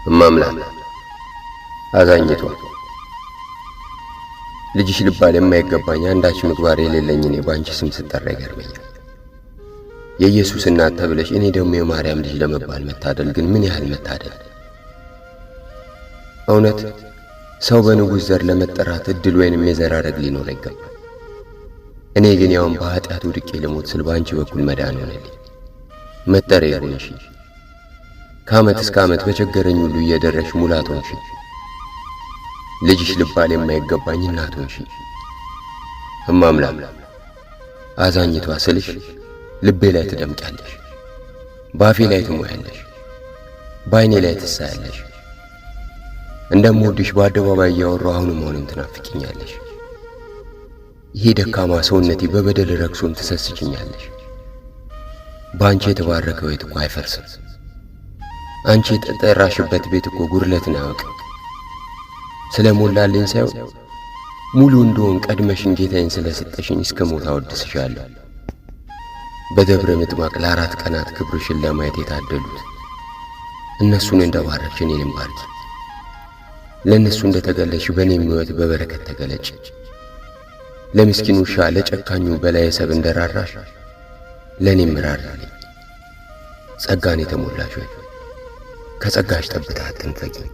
እማምላክ አዛኝቷ ልጅሽ ልባል የማይገባኝ አንዳች ምግባር የሌለኝ እኔ ባንቺ ስም ስጠራ ይገርመኛል። የኢየሱስ እናት ተብለሽ እኔ ደግሞ የማርያም ልጅ ለመባል መታደል ግን ምን ያህል መታደል! እውነት ሰው በንጉሥ ዘር ለመጠራት እድል ወይንም የዘር ሐረግ ሊኖር አይገባም። እኔ ግን ያውን በኃጢአት ውድቄ ልሞት ስል ባንቺ በኩል መዳን ሆነልኝ። መጠሪያ ሆንሽ። ከዓመት እስከ ዓመት በቸገረኝ ሁሉ እየደረሽ ሙላት ሆንሽ። ልጅሽ ልባል የማይገባኝ እናት ሆንሽ። እማምላክ አዛኝቷ ስልሽ ልቤ ላይ ትደምቂያለሽ፣ ባፌ ላይ ትሞያለሽ፣ በዓይኔ ላይ ትሳያለሽ። እንደምወድሽ በአደባባይ እያወራሁ አሁንም ሆነም ትናፍቂኛለሽ። ይሄ ደካማ ሰውነቴ በበደል ረክሶም ትሰስችኛለሽ። በአንቺ የተባረከ ቤት እኮ አይፈርስም። አንቺ የተጠራሽበት ቤት እኮ ጉድለትን አያውቅም። ስለ ሞላልኝ ሳይሆን ሙሉ እንደሆን ቀድመሽን ጌታዬን ስለ ሰጠሽኝ እስከ ሞት አወድስሻለሁ። በደብረ ምጥማቅ ለ4 ቀናት ክብርሽን ለማየት የታደሉት እነሱን እንደባረክሽ እኔንም ባርኪ። ለእነሱ እንደተገለጽሽ በእኔም ሕይወት በበረከት ተገለጭ። ለምስኪኑ ውሻ ለጨካኙ በላየ ሰብ እንደራራሽ ለእኔም ራራልኝ። ጸጋን የተሞላሽ ሆይ ከጸጋሽ ጠብታ አትንፈጊኝ።